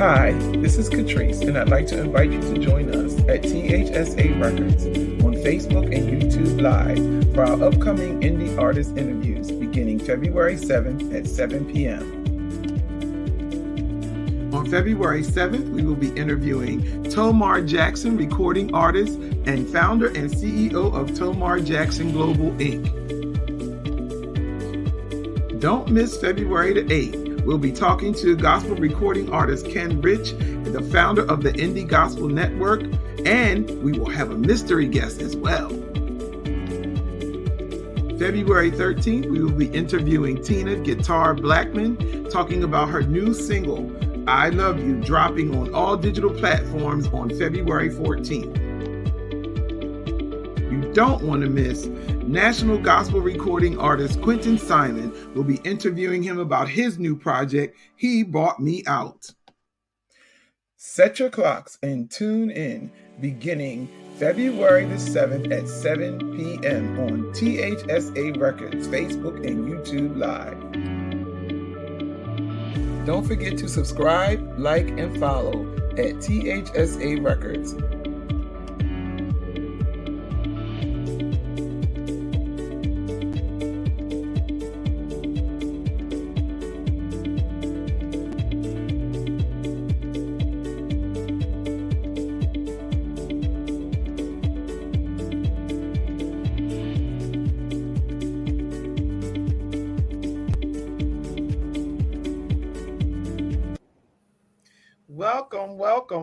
Hi, this is Catrice, and I'd like to invite you to join us at T.H.S.A Records on Facebook and YouTube Live for our upcoming indie artist interviews beginning February 7th at 7 p.m. On February 7th, we will be interviewing T.H.A Jackson, recording artist and founder and CEO of T.H.A Jackson Global, Inc. Don't miss February the 8th. We'll be talking to gospel recording artist Ken Rich, the founder of the Indie Gospel Network, and we will have a mystery guest as well. February 13th, we will be interviewing Tina Guitar Blackman, talking about her new single, I Love You, dropping on all digital platforms on February 14th. You don't want to miss national gospel recording artist Quentin Simon. Will be interviewing him about his new project, He Bought Me Out. Set your clocks and tune in beginning February the 7th at 7 p.m. on T.H.S.A Records, Facebook and YouTube Live. Don't forget to subscribe, like, and follow at T.H.S.A Records.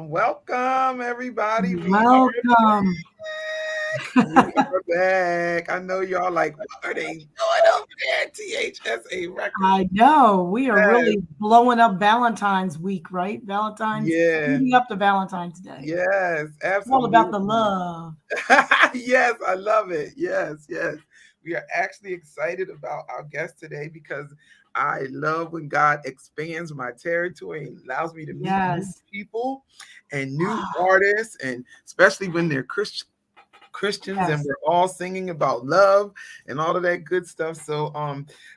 Welcome, everybody. Welcome. We are back. I know y'all like, what are they doing over there at T.H.S.A Records? I know. We are really blowing up Valentine's week, right? Leading up to Valentine's Day. Yes, absolutely. It's all about the love. Yes, I love it. Yes. We are actually excited about our guest today because I love when God expands my territory and allows me to meet new people and new artists, and especially when they're Christians and we're all singing about love and all of that good stuff. So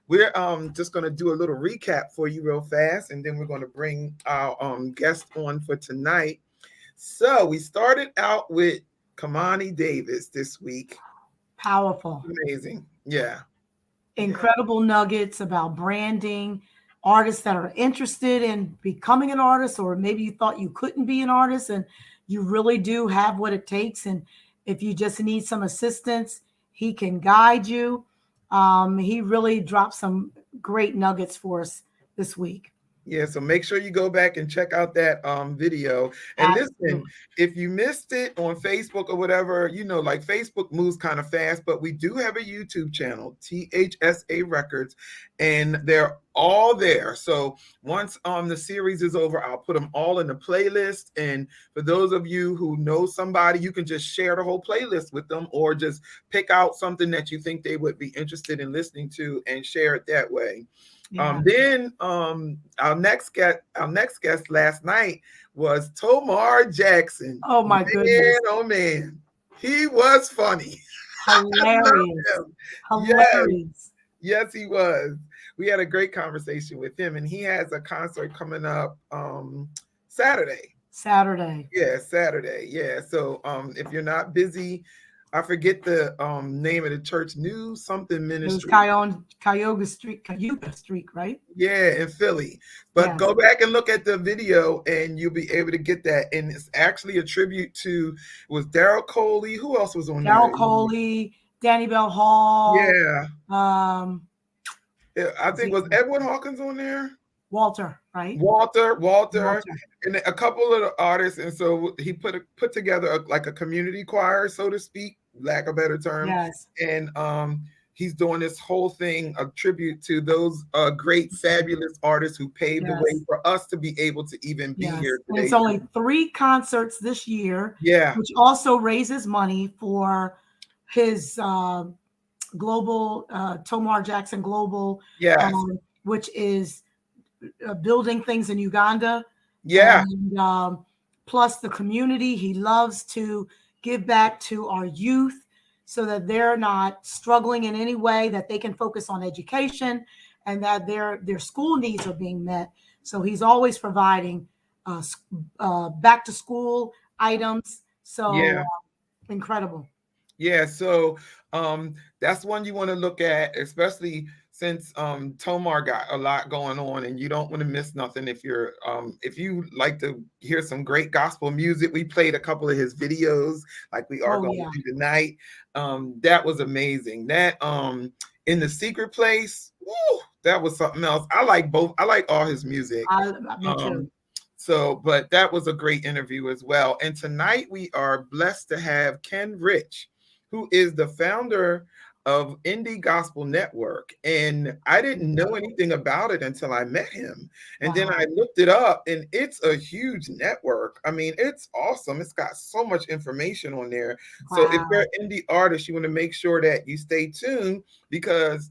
we're just going to do a little recap for you real fast, and then we're going to bring our guest on for tonight. So we started out with Kamani Davis this week. Powerful. Amazing. Yeah. Incredible nuggets about branding, artists that are interested in becoming an artist, or maybe you thought you couldn't be an artist and you really do have what it takes. And if you just need some assistance, he can guide you. He really dropped some great nuggets for us this week. Yeah, so make sure you go back and check out that video. And listen, if you missed it on Facebook or whatever, like Facebook moves kind of fast, but we do have a YouTube channel, T.H.S.A Records, and they're all there. So once the series is over, I'll put them all in the playlist. And for those of you who know somebody, you can just share the whole playlist with them, or just pick out something that you think they would be interested in listening to and share it that way. Yeah. Then our next guest last night was T.H.A Jackson. Oh my goodness! Oh man, he was funny. Hilarious. Yes, he was. We had a great conversation with him, and he has a concert coming up Saturday. Yeah, Saturday. Yeah. So if you're not busy, I forget the name of the church, New Something Ministry. It was Cayuga Street, right? Yeah, in Philly. But go back and look at the video and you'll be able to get that. And it's actually a tribute to, it was Daryl Coley. Who else was on there? Daryl Coley, Danny Bell Hall. Yeah. I think was Edward Hawkins on there? Walter, right? Walter, and a couple of the artists. And so he put together a community choir, so to speak, lack of a better term. Yes. And he's doing this whole thing, a tribute to those great, fabulous artists who paved the way for us to be able to even be here today. And it's only 3 concerts this year. Yeah. Which also raises money for his global, T.H.A Jackson Global. Yes. Which is building things in Uganda. Yeah. And, plus the community. He loves to give back to our youth so that they're not struggling in any way, that they can focus on education and that their school needs are being met. So he's always providing back to school items. So Yeah. incredible. Yeah, so that's one you want to look at, especially since Tomar got a lot going on, and you don't want to miss nothing. If you like to hear some great gospel music, we played a couple of his videos, like we are Oh going yeah, to do tonight. That was amazing. That In the Secret Place, woo, that was something else. I like both. I like all his music. me too. Um, but that was a great interview as well. And tonight we are blessed to have Ken Rich, who is the founder of Indie Gospel Network. And I didn't know anything about it until I met him. And then Wow, I looked it up, and it's a huge network. I mean, it's awesome. It's got so much information on there. So if you're wow, an indie artist, you want to make sure that you stay tuned, because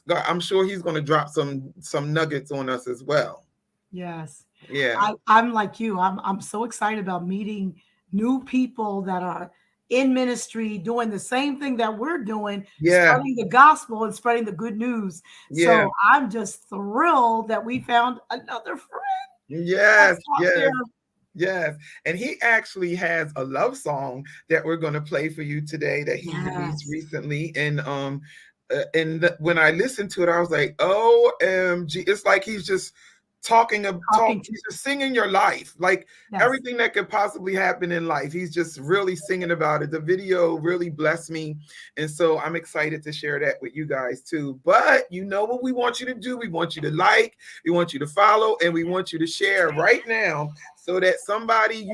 I'm sure he's going to drop some nuggets on us as well. yes. Yeah. I'm like you. I'm so excited about meeting new people that are in ministry doing the same thing that we're doing, Yeah. spreading the gospel and spreading the good news. Yeah. So I'm just thrilled that we found another friend Yes. that's out there. Yes. Yes, and he actually has a love song that we're going to play for you today that he released Yes. recently. When I listened to it, I was like, "OMG!" It's like he's just Talking to, he's just singing your life, like yes, everything that could possibly happen in life. He's just really singing about it. The video really blessed me, and so I'm excited to share that with you guys too. But you know what we want you to do? We want you to like, we want you to follow, and we want you to share right now, so that somebody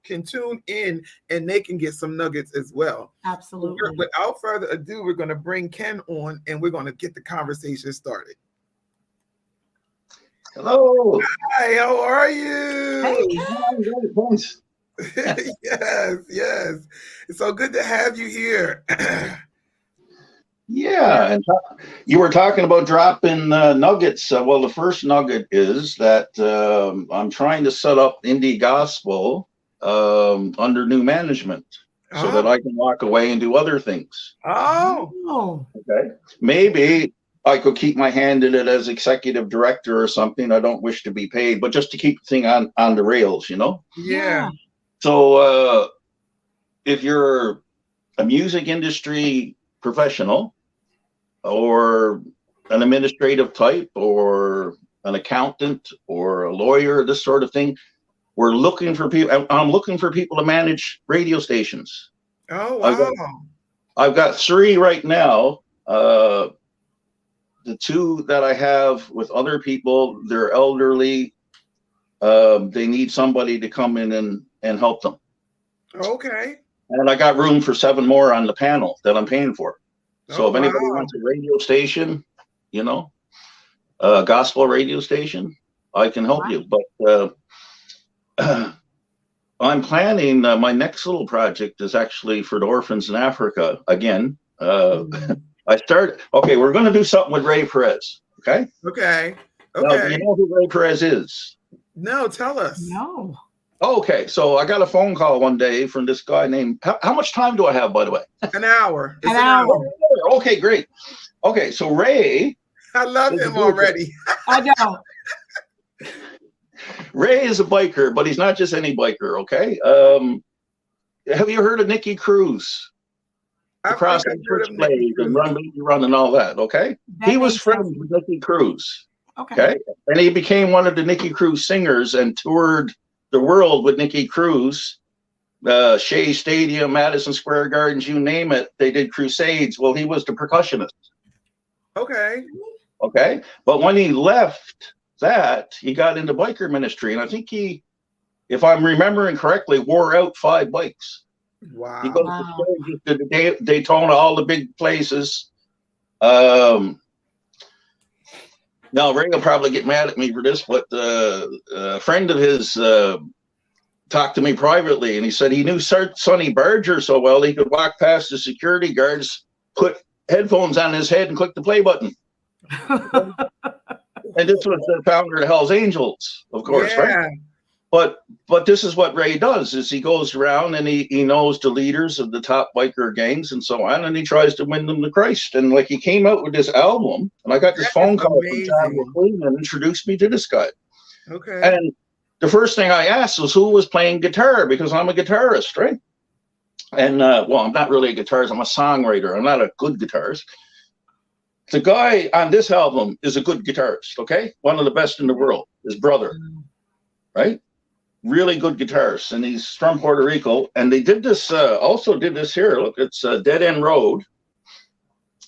can tune in, and they can get some nuggets as well. So absolutely. without further ado, we're going to bring Ken on, and we're going to get the conversation started. Hello. Hi, how are Hey, you? Thanks. Yes, yes. It's so good to have you here. Yeah, and you were talking about dropping nuggets. Well, the first nugget is that I'm trying to set up Indie Gospel under new management so Oh, that I can walk away and do other things. oh, oh, Okay. Maybe I could keep my hand in it as executive director or something. I don't wish to be paid, but just to keep the thing on the rails, you know? yeah. yeah, So if you're a music industry professional or an administrative type or an accountant or a lawyer, this sort of thing, we're looking for people. I'm looking for people to manage radio stations. Oh, I've got, wow. I've got 3 right now. The 2 that I have with other people, they're elderly. They need somebody to come in and help them. Okay. And I got room for 7 more on the panel that I'm paying for. So Oh, if anybody wow. wants a radio station, you know, a gospel radio station, I can help you. But I'm planning my next little project is actually for the orphans in Africa again. Okay, we're going to do something with Ray Perez. Okay. Okay. Now, do you Okay. know who Ray Perez is? No, tell us. no, Okay, so I got a phone call one day from this guy named. How much time do I have, by the way? An hour. It's an an hour. hour. Okay, great. Okay, so Ray. I love him already. I know. Ray is a biker, but he's not just any biker. Okay. Have you heard of Nicky Cruz? I The think I've Crossing heard Church of Nikki Plays and Cruz. Run Baby Run and all that. Okay. That He was name friends sounds with Nicky Cruz. okay. Okay. And he became one of the Nicky Cruz singers and toured the world with Nicky Cruz. Shea Stadium, Madison Square Gardens, you name it. They did crusades. Well, he was the percussionist. Okay. Okay. But when he left that, he got into biker ministry. And I think he, if I'm remembering correctly, wore out 5 bikes. He Wow. goes Wow. to Daytona, all the big places. Now, Ray will probably get mad at me for this, but a friend of his talked to me privately, and he said he knew Sonny Barger so well he could walk past the security guards, put headphones on his head, and click the play button. And this was the founder of Hell's Angels, of course, right? Yeah. But this is what Ray does: is he goes around and he knows the leaders of the top biker gangs and so on, and he tries to win them to Christ. And like he came out with this album, and I got this That phone is call from John amazing. McLean and introduced me to this guy. Okay. And the first thing I asked was who was playing guitar, because I'm a guitarist, right? And well, I'm not really a guitarist. I'm a songwriter. I'm not a good guitarist. The guy on this album is a good guitarist, okay? One of the best in the world, his brother, right? Really good guitarist, and he's from Puerto Rico. And they did this, also did this here. Look, it's Dead End Road.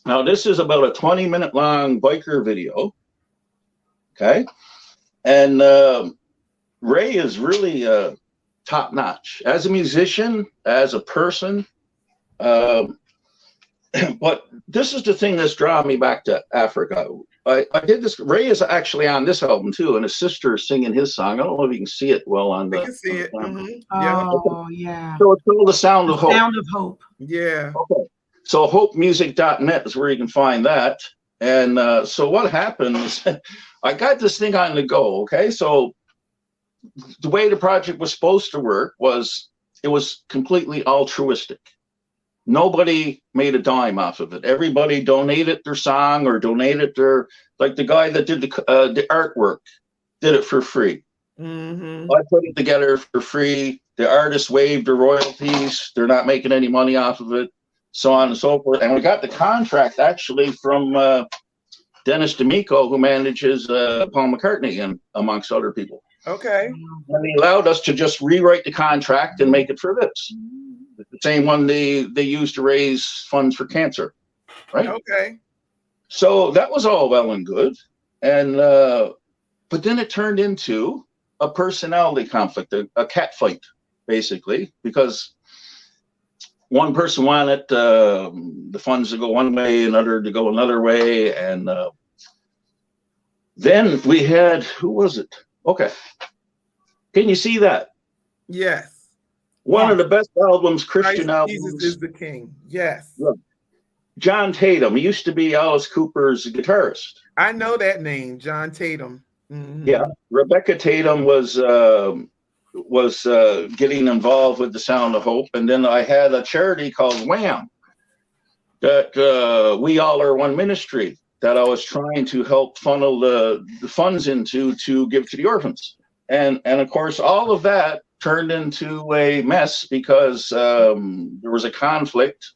Now, this is about a 20-minute long biker video, okay? And Ray is really top notch as a musician, as a person. But this is the thing that's drawing me back to Africa. I did this. Ray is actually on this album too, and his sister is singing his song. I don't know if you can see it well on the. I can see it. Yeah. Yeah. Oh, yeah. So it's called The Sound of Hope. Sound of Hope. Yeah. Okay. So hopemusic.net is where you can find that. And so what happens? I got this thing on the go. Okay, so the way the project was supposed to work was it was completely altruistic. Nobody made a dime off of it. Everybody donated their song or donated their, like the guy that did the artwork did it for free. Mm-hmm. I put it together for free. The artist waived the royalties. They're not making any money off of it, so on and so forth. And we got the contract actually from Dennis D'Amico, who manages Paul McCartney and amongst other people. Okay. And he allowed us to just rewrite the contract and make it for this. The same one they used to raise funds for cancer, right? Okay. So that was all well and good, and but then it turned into a personality conflict, a cat fight, basically, because one person wanted the funds to go one way, another to go another way, and then we had, who was it? Okay, can you see that? Yes. One of the best albums, Christian Christ albums. Jesus is the King. Yes. Yeah. John Tatum. He used to be Alice Cooper's guitarist. I know that name, John Tatum. Mm-hmm. Yeah, Rebecca Tatum was getting involved with the Sound of Hope, and then I had a charity called Wham, that We All Are One Ministry, that I was trying to help funnel the funds into to give to the orphans, and of course all of that turned into a mess because there was a conflict,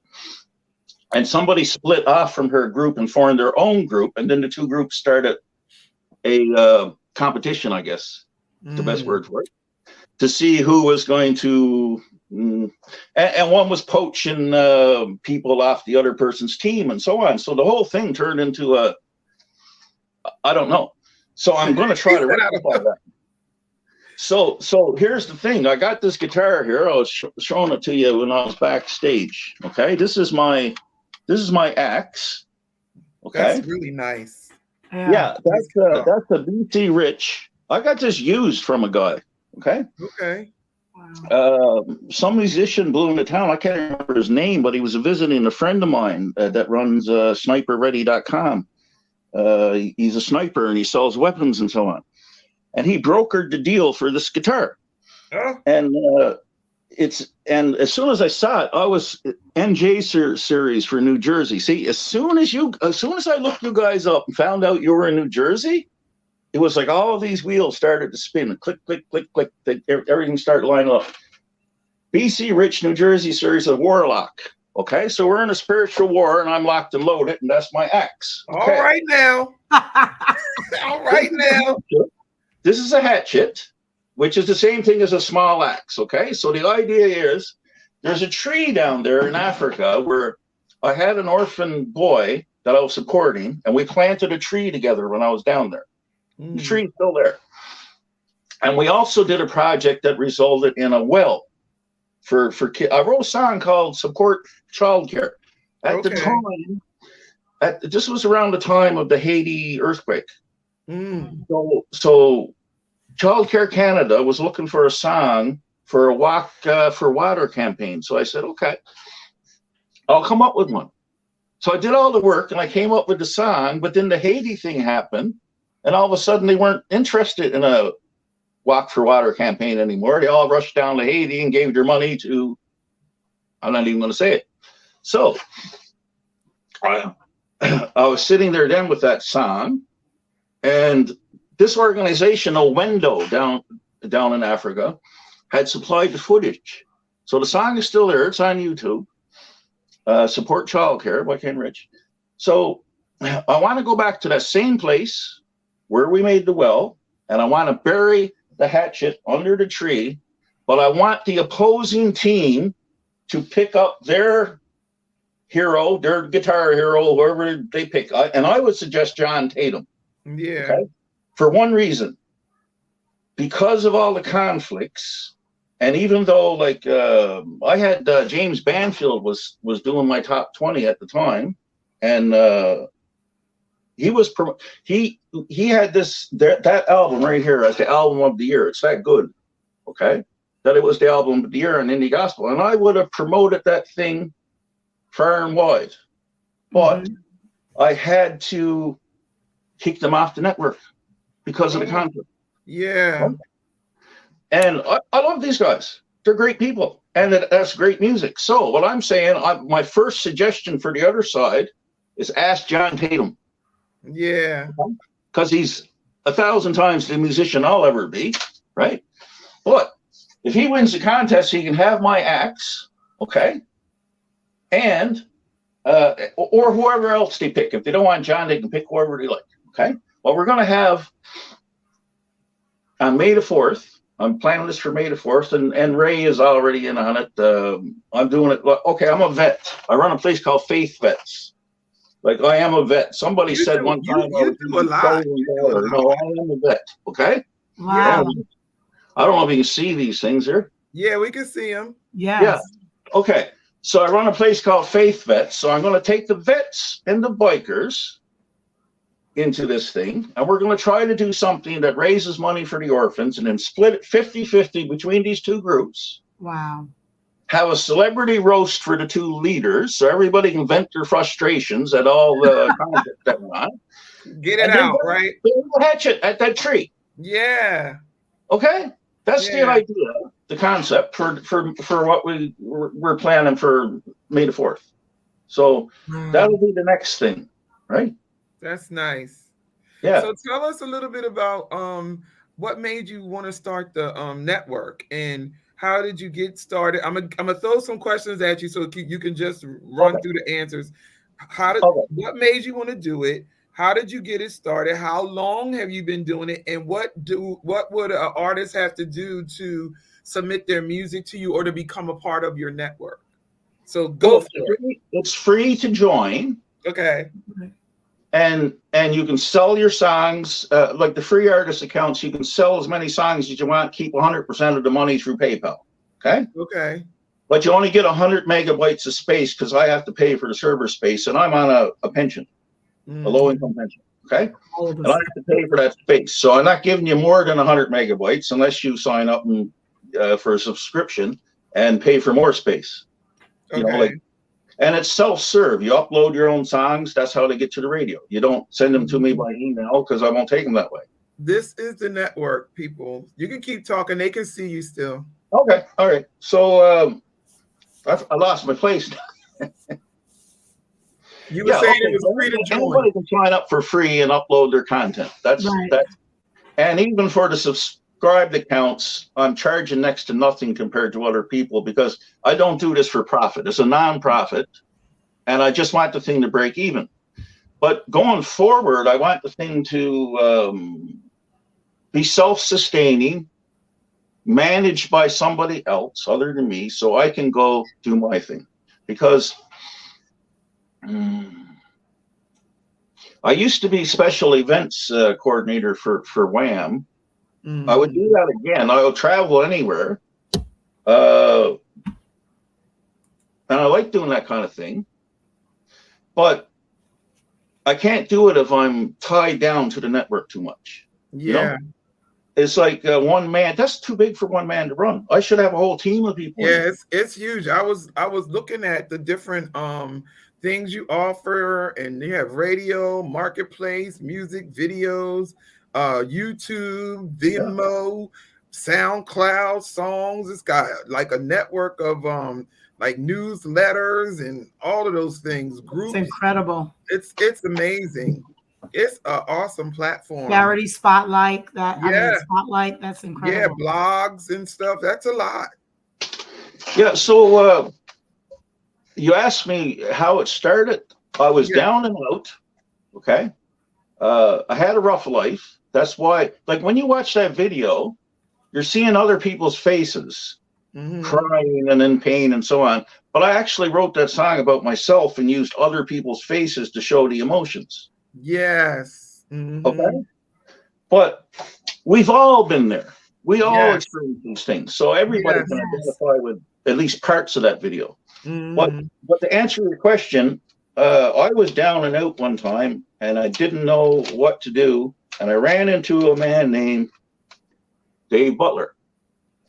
and somebody split off from her group and formed their own group, and then the two groups started a competition, I guess, the best word for it, to see who was going to, and one was poaching people off the other person's team and so on. So the whole thing turned into I don't know. So I'm going to try to rectify that. So here's the thing. I got this guitar here. I was showing it to you when I was backstage. Okay, this is my axe. Okay, That's really nice. Yeah, that's a BC Rich. I got this used from a guy. Okay. Okay. Wow. Some musician blew into town. I can't remember his name, but he was visiting a friend of mine that runs sniperready.com. He's a sniper and he sells weapons and so on. And he brokered the deal for this guitar. Oh. And and as soon as I saw it, I was NJ series for New Jersey. See, as soon as I looked you guys up and found out you were in New Jersey, it was like all of these wheels started to spin. Click, click, click, click. Everything started lining up. BC Rich, New Jersey series of Warlock. Okay, so we're in a spiritual war, and I'm locked and loaded, and that's my axe. Okay. All right now. All right now. This is a hatchet, which is the same thing as a small axe. Okay, so the idea is there's a tree down there in Africa where I had an orphan boy that I was supporting, and we planted a tree together when I was down there. The tree's still there. And we also did a project that resulted in a well for kids. I wrote a song called Support Childcare. At the time, this was around the time of the Haiti earthquake. So Childcare Canada was looking for a song for a Walk for Water campaign. So I said, okay, I'll come up with one. So I did all the work and I came up with the song, but then the Haiti thing happened. And all of a sudden they weren't interested in a Walk for Water campaign anymore. They all rushed down to Haiti and gave their money to, I'm not even going to say it. So I was sitting there then with that song, and this organization, Owendo, down in Africa, had supplied the footage. So the song is still there. It's on YouTube. Support childcare by Ken Rich. So I want to go back to that same place where we made the well, and I want to bury the hatchet under the tree, but I want the opposing team to pick up their hero, their guitar hero, whoever they pick. And I would suggest John Tatum. Yeah. Okay? For one reason, because of all the conflicts, and even though like I had James Banfield was doing my top 20 at the time, and he had that album right here as the album of the year. It's that good, okay? That it was the album of the year in indie gospel, and I would have promoted that thing far and wide, but I had to kick them off the network because of the conflict. Yeah. And I love these guys. They're great people, and that's great music. So what I'm saying, my first suggestion for the other side is ask John Tatum. Yeah. Because he's 1,000 times the musician I'll ever be, right? But if he wins the contest, he can have my axe, okay? And or whoever else they pick. If they don't want John, they can pick whoever they like, okay? Well, we're going to have on May the 4th. I'm planning this for May the 4th, and Ray is already in on it. I'm doing it. Okay, I'm a vet. I run a place called Faith Vets. Like, I am a vet. Somebody said one time, you do a lot. No, I am a vet. Okay. Wow. I don't know if you can see these things here. Yeah, we can see them. Yes. Yeah. Okay. So I run a place called Faith Vets. So I'm going to take the vets and the bikers into this thing, and we're going to try to do something that raises money for the orphans and then split it 50-50 between these two groups. Wow. Have a celebrity roast for the two leaders so everybody can vent their frustrations at all the conflict that went on. Get it out, right? Hatchet at that tree. Yeah. Okay? That's the idea, the concept for what we're planning for May the 4th. So that'll be the next thing, right? That's nice. Yeah. So tell us a little bit about what made you want to start the network, and how did you get started? I'm gonna throw some questions at you so you can just run through the answers. What made you want to do it? How did you get it started? How long have you been doing it? And what would an artist have to do to submit their music to you or to become a part of your network? So go for it. It's free to join. Okay. And you can sell your songs, like the free artist accounts, you can sell as many songs as you want, keep 100% of the money through PayPal. Okay? Okay. But you only get 100 megabytes of space because I have to pay for the server space, and I'm on a pension, a low-income pension. Okay? And I have to pay for that space. So I'm not giving you more than 100 megabytes unless you sign up and for a subscription and pay for more space. Okay. You know, and it's self-serve. You upload your own songs. That's how they get to the radio. You don't send them to me by email because I won't take them that way. This is the network, people. You can keep talking. They can see you still. Okay. All right. So I lost my place. You were saying it was free to join. Anybody can sign up for free and upload their content. That's. And even for the subscribed accounts, I'm charging next to nothing compared to other people because I don't do this for profit. It's a non-profit, and I just want the thing to break even. But going forward, I want the thing to be self-sustaining, managed by somebody else other than me, so I can go do my thing. Because I used to be special events coordinator for Wham. I would do that again. I would travel anywhere. And I like doing that kind of thing. But I can't do it if I'm tied down to the network too much. Yeah. You know? It's like one man. That's too big for one man to run. I should have a whole team of people. Yeah, it's huge. I was looking at the different things you offer, and you have radio, marketplace, music, videos, YouTube, Vimeo, SoundCloud, songs. It's got like a network of like newsletters and all of those things. Groups. It's incredible. It's amazing. It's an awesome platform. Charity Spotlight. Yeah. Spotlight. That's Yeah, incredible. blogs and stuff. That's a lot. Yeah. So you asked me how it started. I was down and out. Okay. I had a rough life. That's why, like, when you watch that video, you're seeing other people's faces, crying and in pain and so on. But I actually wrote that song about myself and used other people's faces to show the emotions. Yes. Okay. But we've all been there. We all experience these things. So everybody can identify with at least parts of that video. But to answer your question, I was down and out one time and I didn't know what to do. And I ran into a man named Dave Butler.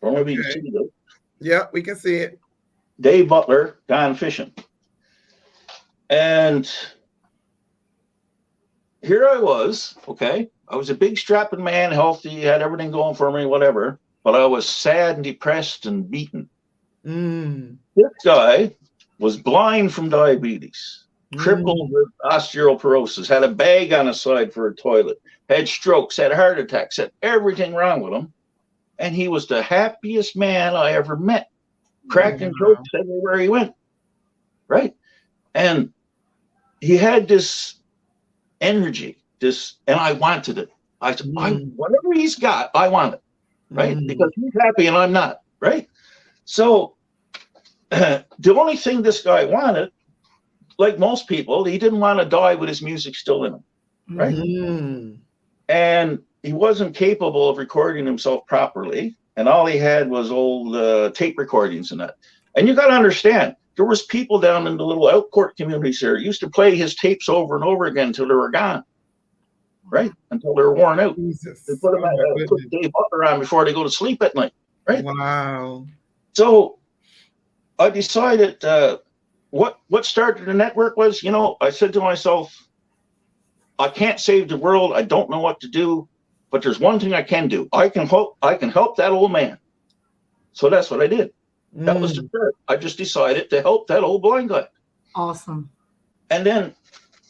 I don't know if you can see that. Yeah, we can see it. Dave Butler, gone fishing. And here I was, okay. I was a big strapping man, healthy, had everything going for me, whatever. But I was sad and depressed and beaten. This guy was blind from diabetes, crippled with osteoporosis, had a bag on his side for a toilet, had strokes, had heart attacks, had everything wrong with him. And he was the happiest man I ever met, cracking jokes everywhere he went, right? And he had this energy, and I wanted it. I said, whatever he's got, I want it, right? Because he's happy and I'm not, right? So the only thing this guy wanted, like most people, he didn't want to die with his music still in him, right? And he wasn't capable of recording himself properly, and all he had was old tape recordings and that. And you got to understand, there was people down in the little Outcourt communities there used to play his tapes over and over again until they were gone, right? Until they were worn out. They put Dave Butler on before they go to sleep at night, right? Wow. So I decided what started the network was, I said to myself, I can't save the world. I don't know what to do, but there's one thing I can do. I can help that old man. So that's what I did. That was the start. I just decided to help that old blind guy. Awesome. And then,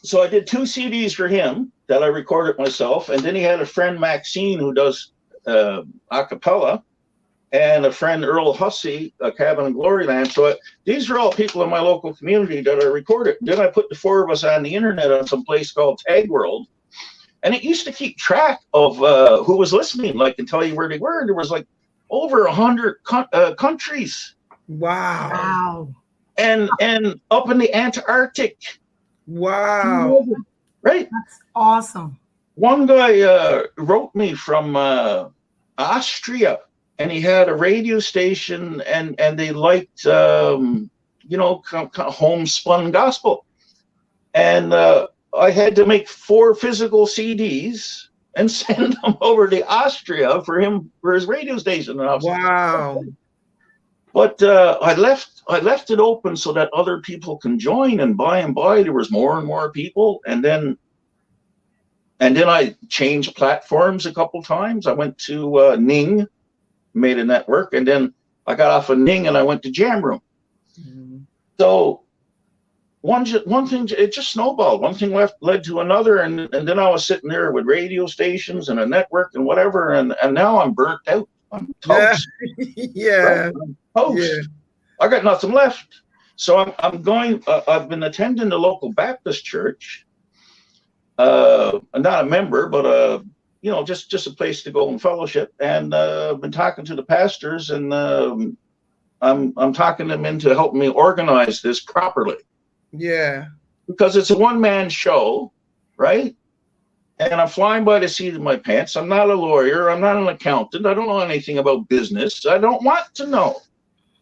so I did 2 CDs for him that I recorded myself. And then he had a friend, Maxine, who does a cappella, and a friend, Earl Hussey, a Cabin in Gloryland. So these are all people in my local community that I recorded. Then I put the 4 of us on the internet on some place called Tag World. And it used to keep track of who was listening, like, and tell you where they were. And there was like over 100 countries. Wow. And up in the Antarctic. Wow. Right? That's awesome. One guy wrote me from Austria. And he had a radio station, and they liked, kind of homespun gospel. And I had to make 4 physical CDs and send them over to Austria for his radio station. And I was wow. But I left it open so that other people can join. And by and by, there was more and more people. And then I changed platforms a couple times. I went to Ning. Made a network, and then I got off of Ning and I went to Jam Room. So one thing, it just snowballed. One thing led to another, and then I was sitting there with radio stations and a network and whatever, and now I'm burnt out. I'm toast. Yeah. Right? I'm toast. Yeah. I got nothing left. So I'm going. I've been attending the local Baptist church. I'm not a member, but just a place to go and fellowship. And I've been talking to the pastors, and I'm talking them into helping me organize this properly. Yeah. Because it's a one-man show, right? And I'm flying by the seat of my pants. I'm not a lawyer. I'm not an accountant. I don't know anything about business. I don't want to know.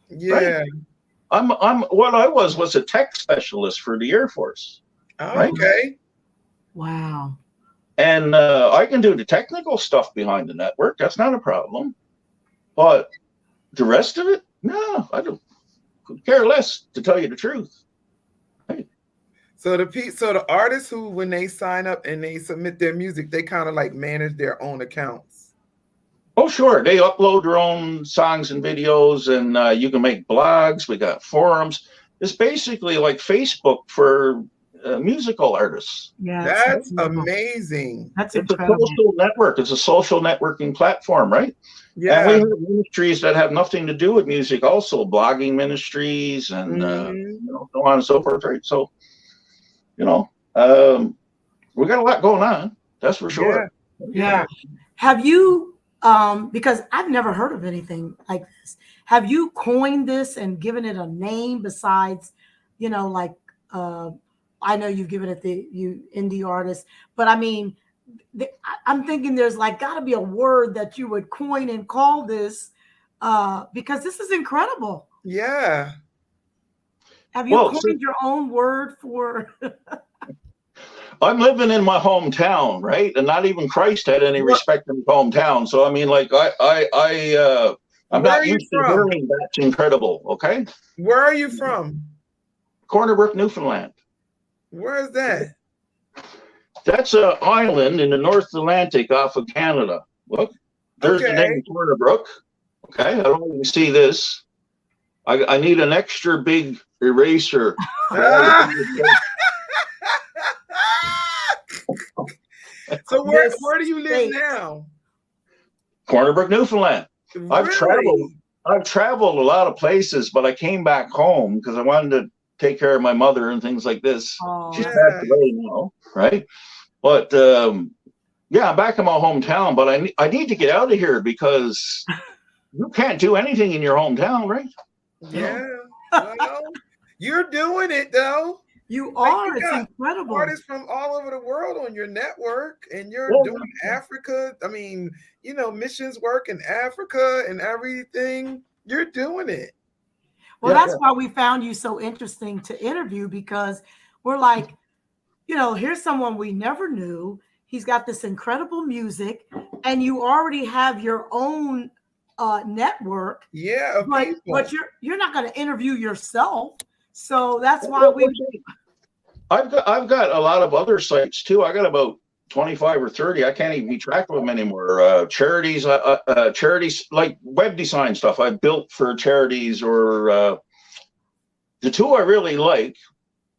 Yeah. Right? I'm what I was a tech specialist for the Air Force. Oh, right? Okay. Wow. And I can do the technical stuff behind the network. That's not a problem. But the rest of it, no, I don't care less, to tell you the truth. Right. So the artists who, when they sign up and they submit their music, they kind of like manage their own accounts. Oh, sure. They upload their own songs and videos, and you can make blogs. We got forums. It's basically like Facebook for musical artists. Yes, That's amazing. That's It's a incredible. social network. It's a social networking platform, right? And we Yeah. have ministries that have nothing to do with music, also blogging ministries and Mhm. so on and so forth, right? So, we got a lot going on. That's for Yeah. sure. Yeah. Yeah. Have you, because I've never heard of anything like this, have you coined this and given it a name besides, like, I know you've given it you indie artist, but I mean, I'm thinking there's like got to be a word that you would coin and call this, because this is incredible. Yeah. Have you Well, see, coined your own word for? I'm living in my hometown, right? And not even Christ had any What, respect in his hometown. So I mean, like, I'm where are not you used to from? hearing that's incredible. Okay, Where are you from? Corner Brook, Newfoundland. Where is that? That's an island in the North Atlantic off of Canada. Look, there's the Okay. name Corner Brook. Okay, I don't know if you can see this. I need an extra big eraser. Ah! So This where do you live state? now? Corner Brook, Newfoundland. I've traveled. Really? I've traveled a lot of places, but I came back home because I wanted to take care of my mother and things like this. Oh, She's Yeah. passed away now, right? But yeah, I'm back in my hometown. But I need to get out of here because you can't do anything in your hometown, right? Yeah. Well, you're doing it though. you Like are. you It's got incredible. artists from all over the world on your network, and you're Well, doing Africa. I mean, missions work in Africa and everything. You're doing it. Well, yeah, that's why we found you so interesting to interview because we're like, here's someone we never knew. He's got this incredible music, and you already have your own network, Yeah, of but people. you're not going to interview yourself. So that's why we. I've got a lot of other sites too. I got about 25 or 30. I can't even keep track of them anymore. Charities like web design stuff I built for charities, or the two I really like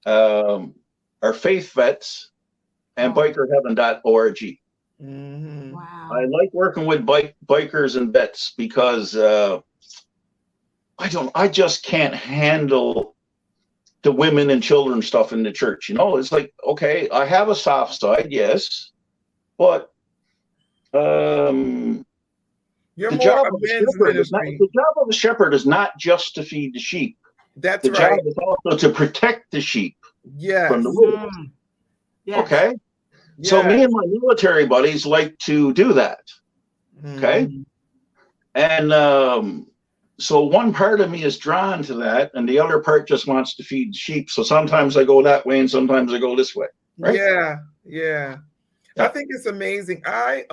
are Faith Vets and bikerheaven.org. Mm-hmm. Wow. I like working with bikers and vets because I just can't handle the women and children stuff in the church. It's like, okay, I have a soft side, yes, but You're the more job a of a men's shepherd is not ministry. the job of a shepherd is not just to feed the sheep. That's The job right. is also to protect the sheep Yes. from the wolves. Yes. Okay. Yes. So me and my military buddies like to do that. Okay. Mhm. And so one part of me is drawn to that, and the other part just wants to feed sheep. So sometimes I go that way, and sometimes I go this way. Right? Yeah. Yeah. I think it's amazing. I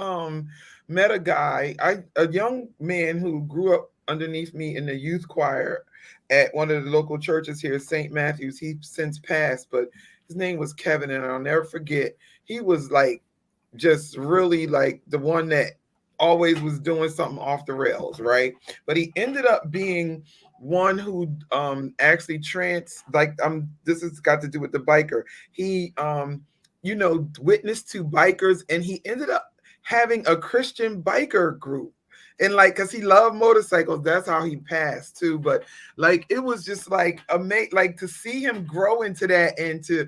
met a young man who grew up underneath me in the youth choir at one of the local churches here, St. Matthew's. He's since passed, but his name was Kevin, and I'll never forget. He was like just really like the one that always was doing something off the rails, right? But he ended up being one who actually this has got to do with the biker. He witnessed to bikers, and he ended up having a Christian biker group. And like, cause he loved motorcycles, that's how he passed too. But like, it was just like amazing, like to see him grow into that and to,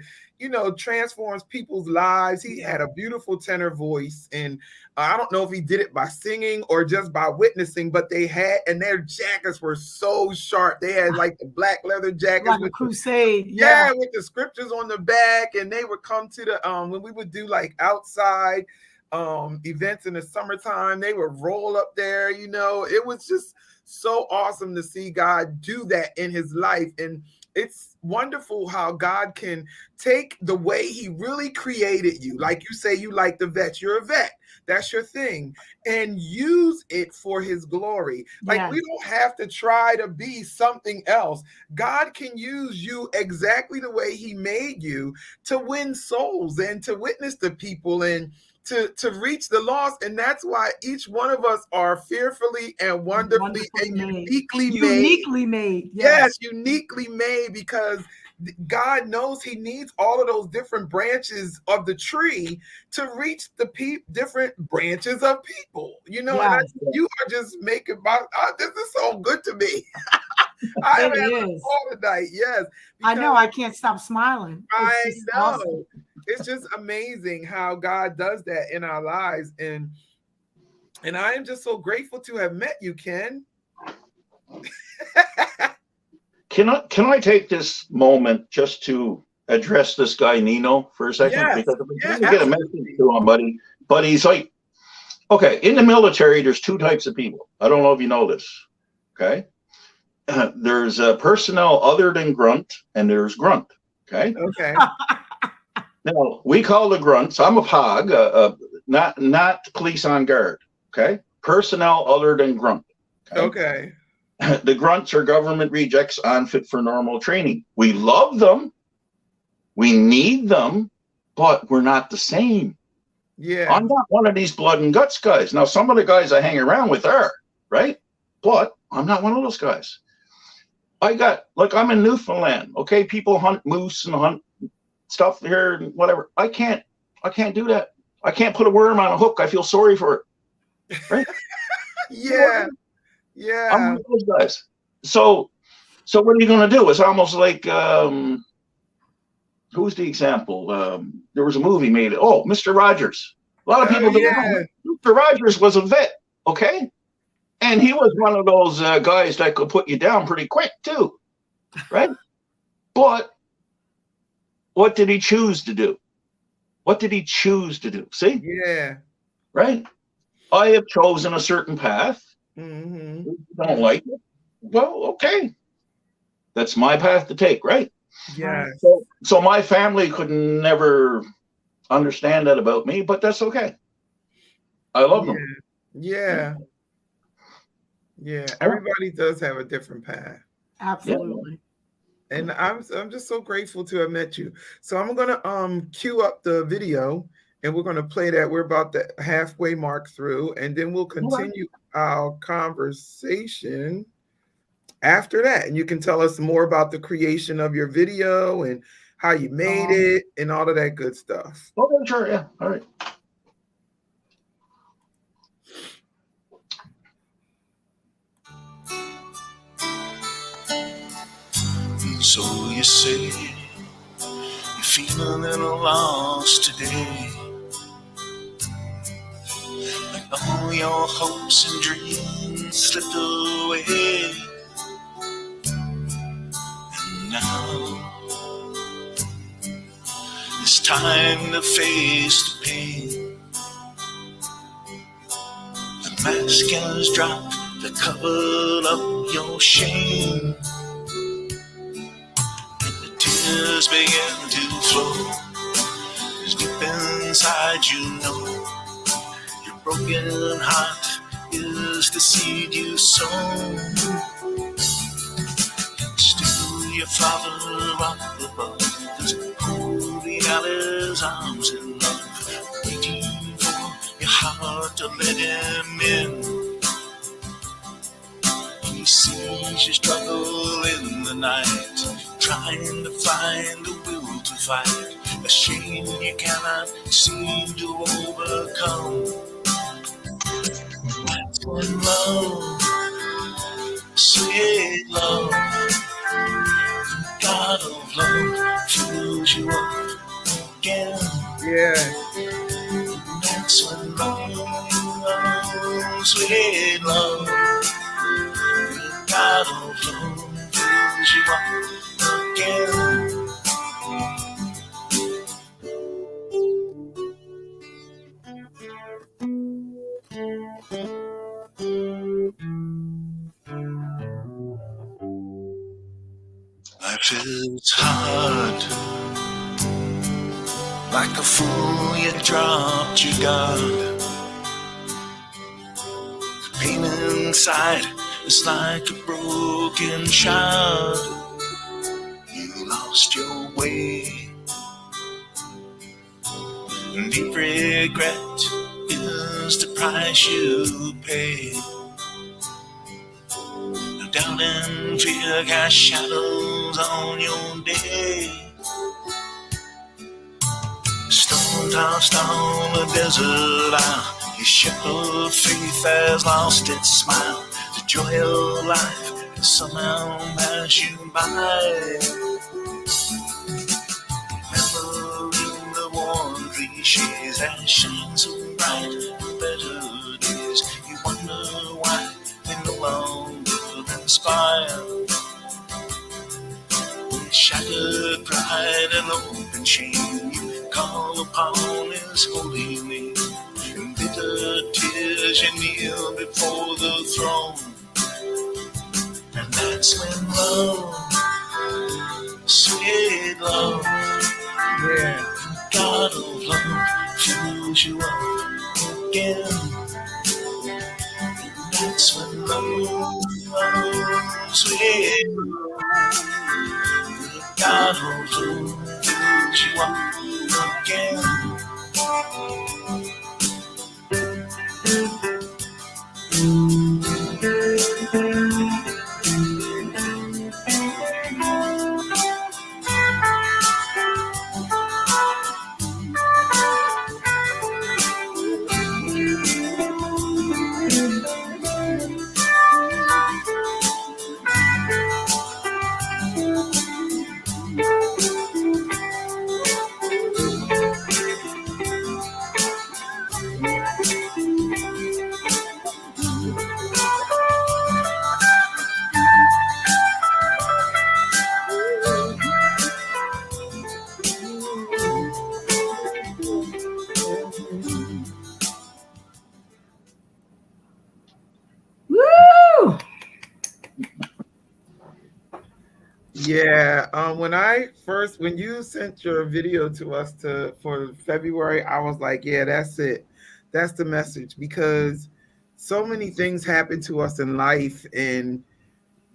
transforms people's lives. He had a beautiful tenor voice, and I don't know if he did it by singing or just by witnessing, but their jackets were so sharp. They had like the black leather jackets Like a with crusade. yeah, with the scriptures on the back, and they would come to the when we would do like outside events in the summertime, they would roll up there. It was just so awesome to see God do that in his life. And it's wonderful how God can take the way he really created you. Like you say, you like the vet, you're a vet, that's your thing, and use it for his glory. Like, we don't have to try to be something else. God can use you exactly the way he made you to win souls and to witness to people and to reach the lost. And that's why each one of us are fearfully and wonderfully and made. uniquely Uniquely made. Yes, uniquely made, because God knows he needs all of those different branches of the tree to reach the different branches of people, you know. And Yes, you are just making this is so good to me. I am it having a is. ball tonight. Yes, I because know. I can't stop smiling. It's I just awesome. know it's just amazing how God does that in our lives, and I am just so grateful to have met you, Ken. Can I take this moment just to address this guy Nino for a second? Yes, Because I've been yeah, trying to get a message absolutely. to him, buddy. But he's like, okay, in the military, there's two types of people. I don't know if you know this. Okay, there's personnel other than grunt, and there's grunt. Okay. Okay. Now we call the grunts. I'm a POG, not police on guard. Okay, personnel other than grunt. Okay. The grunts are government rejects unfit for normal training. We love them, we need them, but we're not the same. Yeah. I'm not one of these blood and guts guys. Now, some of the guys I hang around with are, right? But I'm not one of those guys. I'm in Newfoundland. Okay, people hunt moose and hunt stuff here and whatever. I can't do that. I can't put a worm on a hook. I feel sorry for it. Right? Yeah. Yeah. I'm one of those guys. So what are you going to do? It's almost like who's the example? There was a movie made. Oh, Mr. Rogers. A lot of people don't know. Mr. Rogers was a vet. Okay, and he was one of those guys that could put you down pretty quick too, right? But what did he choose to do? What did he choose to do? See? Yeah. Right? I have chosen a certain path. Mm-hmm. Don't like it. Well, okay. That's my path to take, right? Yeah. So my family could never understand that about me, but that's okay. I love them. Yeah. Yeah. Everybody does have a different path. Absolutely. Yeah. And I'm just so grateful to have met you. So I'm gonna cue up the video and we're gonna play that. We're about the halfway mark through, and then we'll continue our conversation after that. And you can tell us more about the creation of your video and how you made it and all of that good stuff. Okay, sure, yeah. All right. So you say you're feeling a little lost today, like all your hopes and dreams slipped away. And now it's time to face the pain. The mask has dropped to cover up your shame. Tears begin to flow, 'cause deep inside you know your broken heart is the seed you sow. Still your Father up above is holding out his arms in love, waiting for your heart to let him in. He sees you struggle in the night, trying to find the will to fight, a shame you cannot seem to overcome. That's when love, sweet love, God of love fills you up again. Yeah. That's when love, sweet love, God of love fills you up again. Life is hard, like a fool you dropped your guard. The pain inside is like a broken shard. You lost your way, and deep regret is the price you pay. No doubt and fear cast shadows smiles on your day. Storm-tossed on a desert isle, your ship of faith has lost its smile. The joy of life has somehow passed you by. Remembering the warm cliches that shine so bright in better days, you wonder why they no longer inspire. With shattered pride and open shame, you call upon His holy name. In bitter tears you kneel before the throne, and that's when love, sweet love, Yeah. God of love, fills you up again. That's when love, sweet love, God of love, fills you up again. Woo! Yeah, when you sent your video to us for February, I was like, yeah, that's it. That's the message, because so many things happen to us in life, and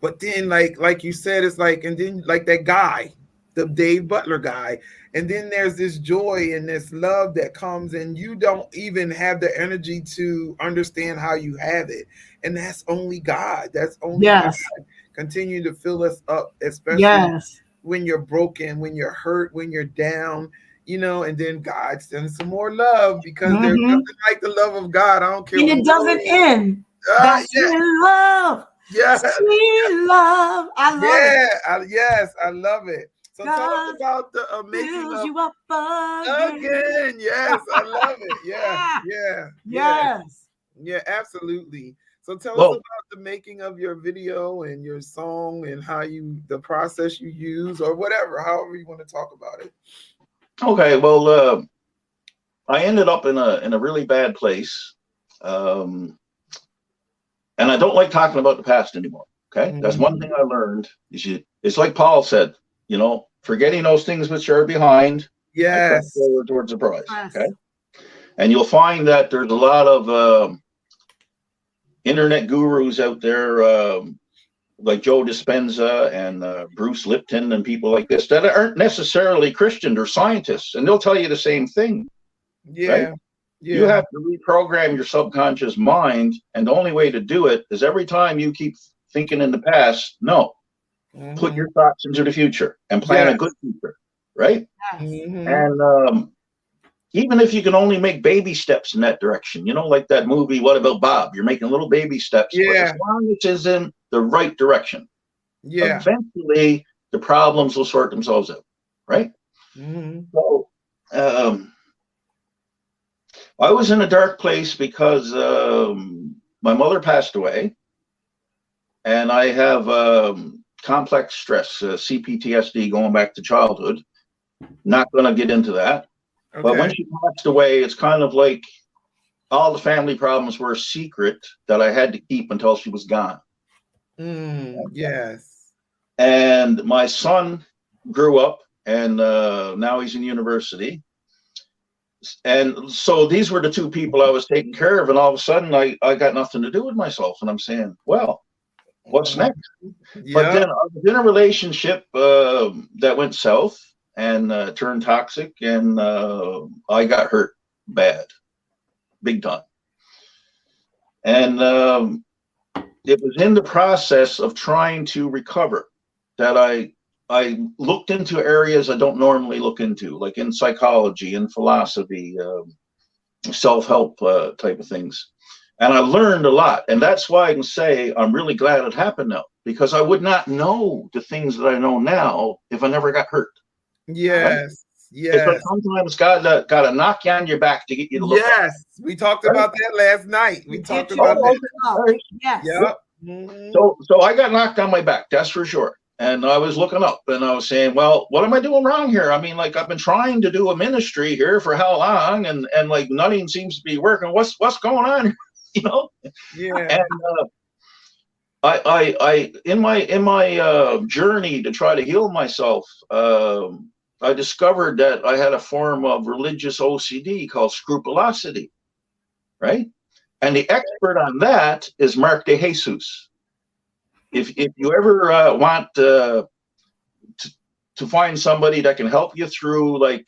but then like you said, it's like, and then like that guy, the Dave Butler guy, and then there's this joy and this love that comes, and you don't even have the energy to understand how you have it, and that's only God. That's only God. Yes. Continue to fill us up, especially Yes. when you're broken, when you're hurt, when you're down, and then God sends some more love, because there's Mhm. nothing like the love of God. I don't care. And it doesn't end. That's Yeah, when love, yeah, sweet love. I love it. yes, I love it. So tell us God about the making fills of you up again. again. Yes, I love it. Yeah, Yes. absolutely. So tell us Well, about the making of your video and your song, and how the process you use, or whatever, however you want to talk about it. okay. Well, I ended up in a really bad place, and I don't like talking about the past anymore. Okay, that's one thing I learned. It's like Paul said, forgetting those things which are behind, I press Yes. forward towards the prize. Yes. Okay, and you'll find that there's a lot of internet gurus out there, like Joe Dispenza and Bruce Lipton and people like this, that aren't necessarily Christian or scientists, and they'll tell you the same thing. Yeah. Right? Yeah. You have to reprogram your subconscious mind, and the only way to do it is every time you keep thinking in the past, put your thoughts into the future and plan a good future, right? And even if you can only make baby steps in that direction, like that movie, What About Bob? You're making little baby steps, but as long as it's in the right direction, eventually the problems will sort themselves out, right? So I was in a dark place because my mother passed away, and I have complex stress, CPTSD, going back to childhood. Not going to get into that. Okay. But when she passed away, it's kind of like all the family problems were a secret that I had to keep until she was gone. Yes. And my son grew up, and now he's in university. And so these were the two people I was taking care of, and all of a sudden I got nothing to do with myself, and I'm saying, well, what's next? But then I was in a relationship that went south and turned toxic, and I got hurt bad, big time. And it was in the process of trying to recover that I I looked into areas I don't normally look into, like in psychology and philosophy, self-help type of things. And I learned a lot. And that's why I can say I'm really glad it happened now, because I would not know the things that I know now if I never got hurt. Right? Yes. It's like Yes. sometimes God got to knock you on your back to get you to look up. Yes. We talked about that last night. We talked about that. All right. Yes. Yep. So I got knocked on my back, that's for sure. And I was looking up and I was saying, well, what am I doing wrong here? I mean, like, I've been trying to do a ministry here for how long, and like nothing seems to be working. What's going on? You know? Yeah. And I in my journey to try to heal myself, I discovered that I had a form of religious OCD called scrupulosity, right? And the expert on that is Mark T.H.S.A. If you ever want to find somebody that can help you through like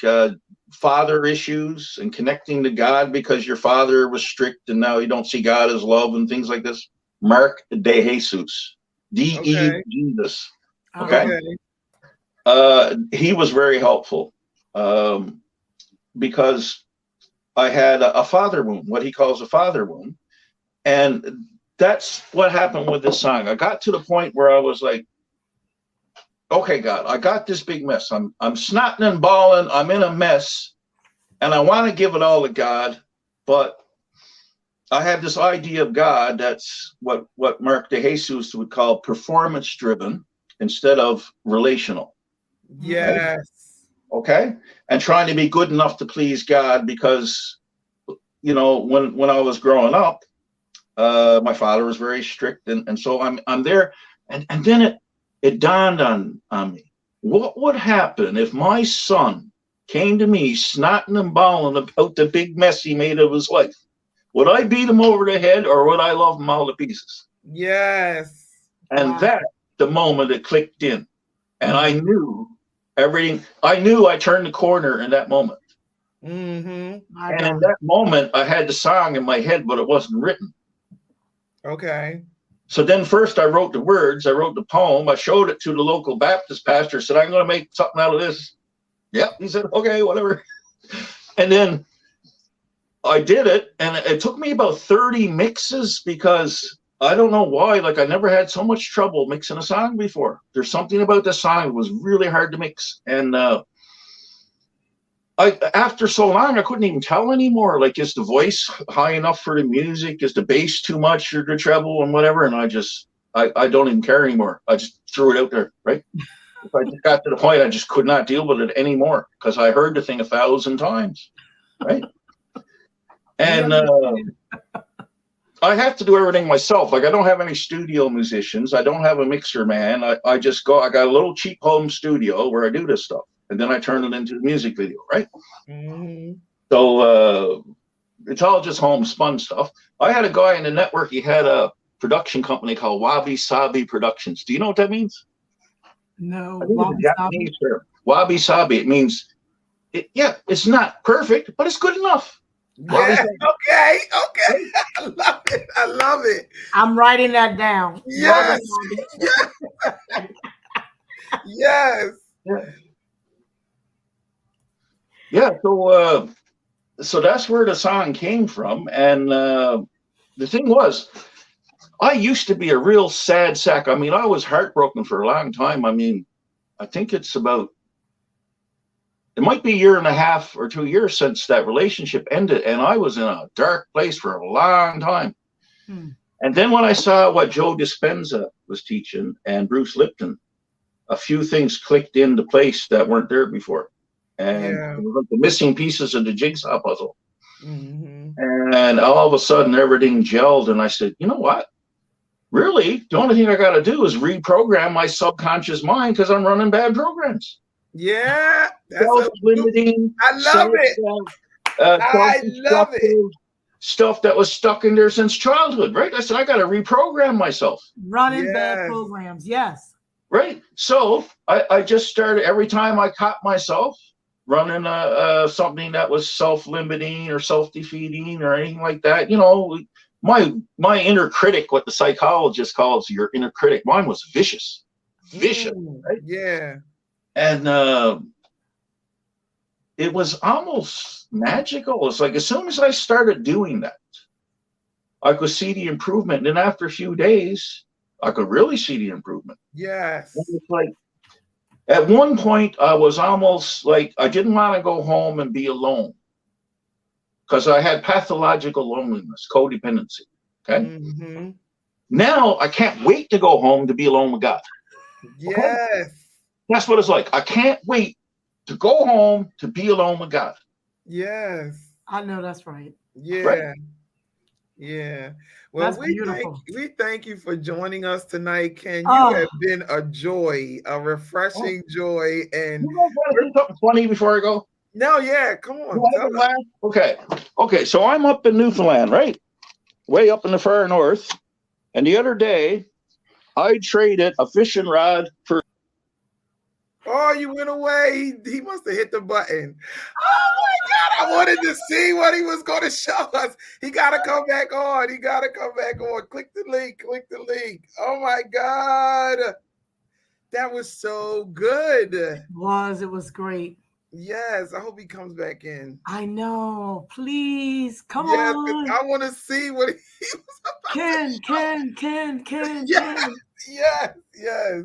father issues and connecting to God because your father was strict and now you don't see God as love and things like this, Mark T.H.S.A. D.E. Jesus. Okay. He was very helpful because I had a father wound, what he calls a father wound. And that's what happened with this song. I got to the point where I was like, okay, God, I got this big mess. I'm snotting and bawling. I'm in a mess. And I want to give it all to God. But I had this idea of God that's what Mark T.H.S.A. would call performance driven instead of relational. Yes. Okay. And trying to be good enough to please God because, you know, when I was growing up, my father was very strict, and so I'm there, and then it dawned on me, what would happen if my son came to me snotting and bawling about the big mess he made of his life? Would I beat him over the head, or would I love him all to pieces? Yes. And that the moment it clicked in, and I knew everything. I knew I turned the corner in that moment. Mm-hmm. And in that moment, I had the song in my head, but it wasn't written. Okay. So then first I wrote the words, I wrote the poem, I showed it to the local Baptist pastor, said, I'm going to make something out of this. Yep. He said, okay, whatever. And then I did it, and it took me about 30 mixes because I don't know why, like I never had so much trouble mixing a song before. There's something about this song that was really hard to mix. And after so long, I couldn't even tell anymore. Like, is the voice high enough for the music? Is the bass too much or the treble and whatever? And I don't even care anymore. I just threw it out there, right? I just got to the point I just could not deal with it anymore because I heard the thing 1,000 times, right? And I have to do everything myself. Like, I don't have any studio musicians. I don't have a mixer man. I just go. I got a little cheap home studio where I do this stuff. And then I turn it into a music video, right? Mm-hmm. So it's all just homespun stuff. I had a guy in the network. He had a production company called Wabi Sabi Productions. Do you know what that means? No. Wabi Sabi. Wabi Sabi. It means, it's not perfect, but it's good enough. Yeah. Okay. I love it. I love it. I'm writing that down. Yes. Yes. Yes. Yeah. So that's where the song came from. And the thing was, I used to be a real sad sack. I mean, I was heartbroken for a long time. I mean, I think it might be 1.5 or 2 years since that relationship ended. And I was in a dark place for a long time. And then when I saw what Joe Dispenza was teaching and Bruce Lipton, a few things clicked into place that weren't there before. And it was like the missing pieces of the jigsaw puzzle. Mm-hmm. And all of a sudden, everything gelled. And I said, you know what? Really? The only thing I got to do is reprogram my subconscious mind because I'm running bad programs. Yeah. Self-limiting. I love it. I love it. Stuff that was stuck in there since childhood, right? I said, I got to reprogram myself. Running bad programs, yes. Right. So I just started, every time I caught myself running something that was self-limiting or self-defeating or anything like that, you know, my inner critic, what the psychologist calls your inner critic, mine was vicious. Right? Yeah. And it was almost magical. It's like as soon as I started doing that, I could see the improvement. And then after a few days, I could really see the improvement. Yes. And it's like at one point, I was almost like I didn't want to go home and be alone because I had pathological loneliness, codependency. Okay. Mm-hmm. Now I can't wait to go home to be alone with God. Yes. Okay? That's what it's like. I can't wait to go home to be alone with God. Yes. I know that's right. Yeah. Right. Yeah. Well, That's beautiful. we thank you for joining us tonight, Ken. You have been a joy, a refreshing joy. And you guys want to do something funny before I go? No, yeah, come on. Okay. So I'm up in Newfoundland, right? Way up in the far north. And the other day, I traded a fishing rod for. Oh, you went away. He must have hit the button. Oh my God. I wanted to see what he was going to show us. He got to come back on. Click the link. Oh my God. That was so good. It was great. Yes, I hope he comes back in. I know. Please come on. I want to see what he was about. Ken. Yes.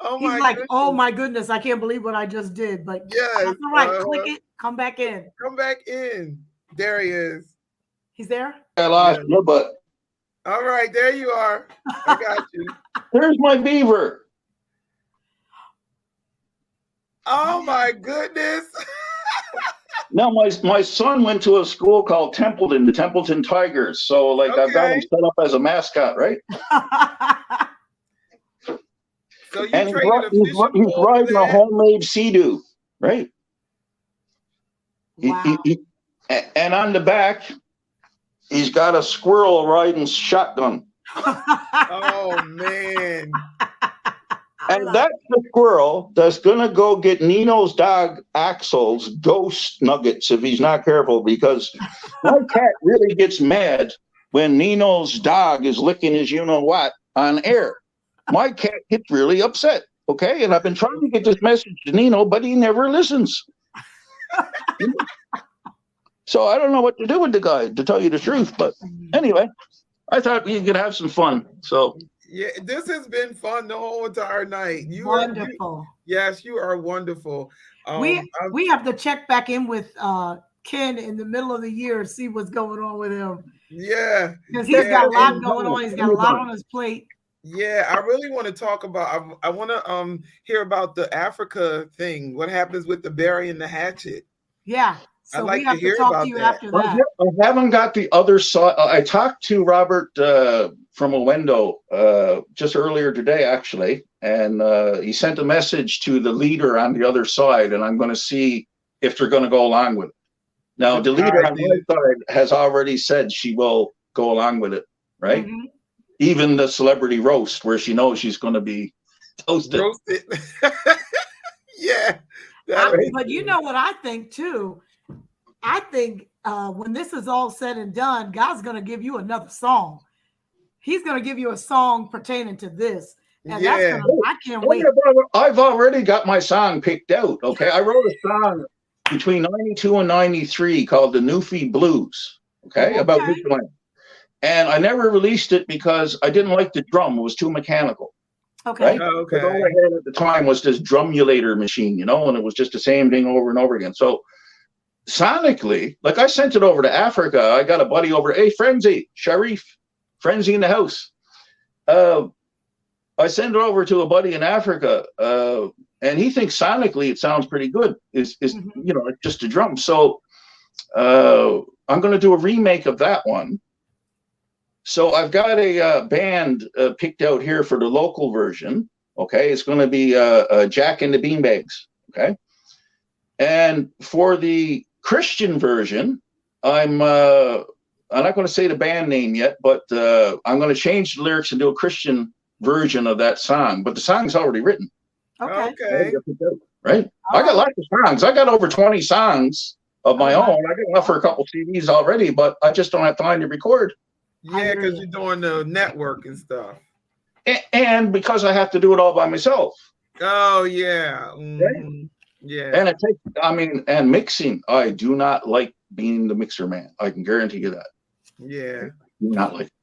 Oh He's like, goodness. Oh my goodness, I can't believe what I just did. But yes, that's all right. Click it. Come back in. There he is. He's there. I lost you, but all right, there you are. I got you. There's my beaver. Oh my goodness. Now my son went to a school called Templeton, the Templeton Tigers. So like I've got him set up as a mascot, right? So and he's riding a homemade Sea-Doo, right? Wow. And on the back, he's got a squirrel riding shotgun. Oh man. And that's the squirrel that's gonna go get Nino's dog Axel's ghost nuggets if he's not careful, because my cat really gets mad when Nino's dog is licking his you-know-what on air. My cat gets really upset, okay? And I've been trying to get this message to Nino, but he never listens. So I don't know what to do with the guy, to tell you the truth. But anyway, I thought we could have some fun. So yeah, this has been fun the whole entire night. Wonderful. Yes, you are wonderful. We have to check back in with Ken in the middle of the year, see what's going on with him. Yeah. Because he's got a lot going on. He's got a lot on his plate. Yeah, I really want to talk about. I want to hear about the Africa thing. What happens with the burying the hatchet? Yeah, so I'd like we have to hear talk about to you that. after that. I haven't got the other side. I talked to Robert from Owendo just earlier today, actually, and he sent a message to the leader on the other side, and I'm going to see if they're going to go along with it. Now, the leader on my side has already said she will go along with it, right? Mm-hmm. Even the celebrity roast, where she knows she's going to be toasted. Roasted. Yeah. But you know what I think, too? I think when this is all said and done, God's going to give you another song. He's going to give you a song pertaining to this. And that's I can't wait. I've already got my song picked out, okay? I wrote a song between 92 and 93 called the Newfie Blues, okay? About Newfoundland. And I never released it because I didn't like the drum. It was too mechanical. Okay. Right? All I had at the time was this drumulator machine, you know, and it was just the same thing over and over again. So sonically, like I sent it over to Africa. I got a buddy over, hey, Frenzy, Sharif, Frenzy in the house. I sent it over to a buddy in Africa, and he thinks sonically it sounds pretty good. It's you know, just a drum. So I'm going to do a remake of that one. So I've got a band picked out here for the local version. Okay, it's going to be Jack and the Beanbags. Okay, and for the Christian version, I'm not going to say the band name yet, but I'm going to change the lyrics and do a Christian version of that song. But the song's already written. Okay. Right. I got lots of songs. I got over 20 songs of my own. I got enough for a couple CDs already, but I just don't have time to record. Yeah, because you're doing the network and stuff. And because I have to do it all by myself. Oh yeah. Mm-hmm. Yeah. And it takes, I mean, and mixing, I do not like being the mixer man. I can guarantee you that. Yeah. I do not like it.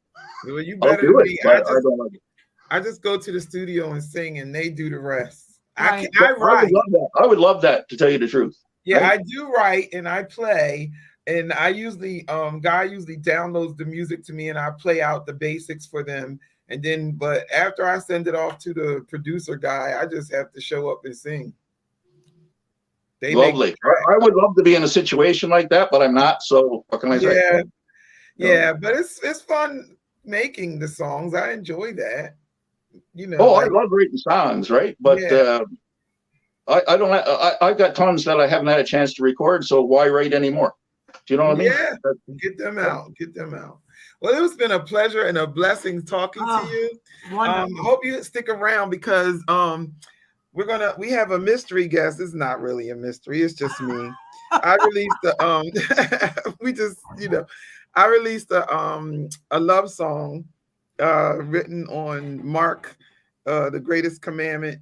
Well, you I'll better do than it, me. but I don't like it. I just go to the studio and sing, and they do the rest. Right. But I I would write. love that. I would love that, to tell you the truth. Yeah, Right? I do write and I play. And I usually guy usually downloads the music to me and I play out the basics for them. And then but after I send it off to the producer guy, I just have to show up and sing. They make the Lovely. track. I would love to be in a situation like that, but I'm not. So what can I say? Yeah, You yeah, but it's fun making the songs. I enjoy that. You know, Oh, I like love writing songs, right? But yeah, I don't. I've got tons that I haven't had a chance to record. So why write anymore? Do you know what I mean? yeah. Get them out. Get them out. Well, it's been a pleasure and a blessing talking to you. I hope you stick around because we have a mystery guest. It's not really a mystery, it's just me. I released the we just, I released a love song written on Mark the Greatest Commandment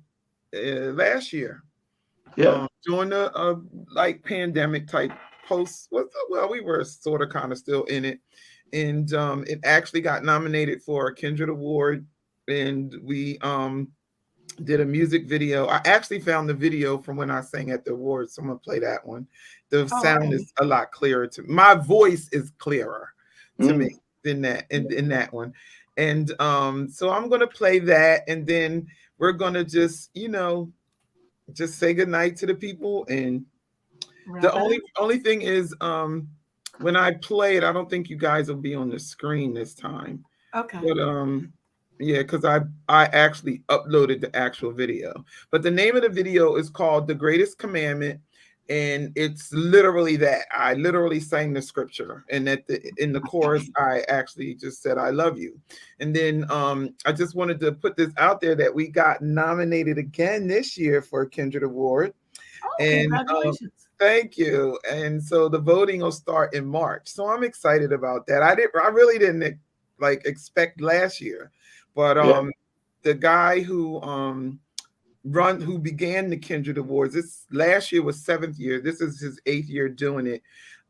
last year. Yeah. During the like pandemic type post. Well, we were sort of kind of still in it. And it actually got nominated for a Kindred Award. And we did a music video. I actually found the video from when I sang at the awards. So I'm gonna play that one. The sound is a lot clearer to my voice is clearer to me than that in that one. And so I'm gonna play that, and then we're gonna just just say goodnight to the people. And the only thing is when I play it, I don't think you guys will be on the screen this time. Okay. But yeah, because I actually uploaded the actual video. But the name of the video is called The Greatest Commandment. And it's literally that. I literally sang the scripture. And in the chorus, I actually just said, I love you. And then I just wanted to put this out there that we got nominated again this year for a Kindred Award. And congratulations. Thank you. And so the voting will start in March. So I'm excited about that. I really didn't expect last year. But the guy who began the Kindred Awards, this last year was 7th year. This is his 8th year doing it.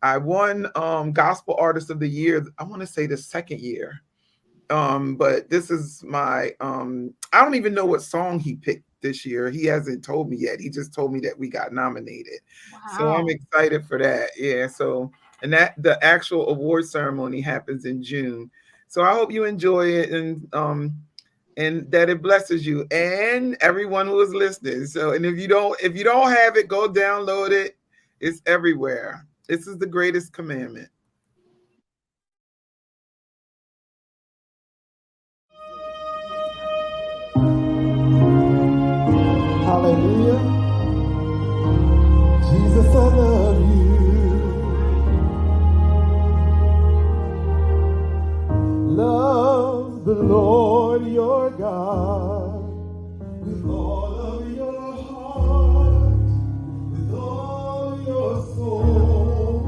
I won Gospel Artist of the Year, I want to say the 2nd year. But this is my I don't even know what song he picked this year. He hasn't told me yet. He just told me that we got nominated. Wow. So I'm excited for that. Yeah. So, and that the actual award ceremony happens in June. So I hope you enjoy it and that it blesses you and everyone who is listening. So, and if you don't have it, go download it. It's everywhere. This is the greatest commandment. Hallelujah. Jesus, I love you. Love the Lord your God with all of your heart, with all your soul.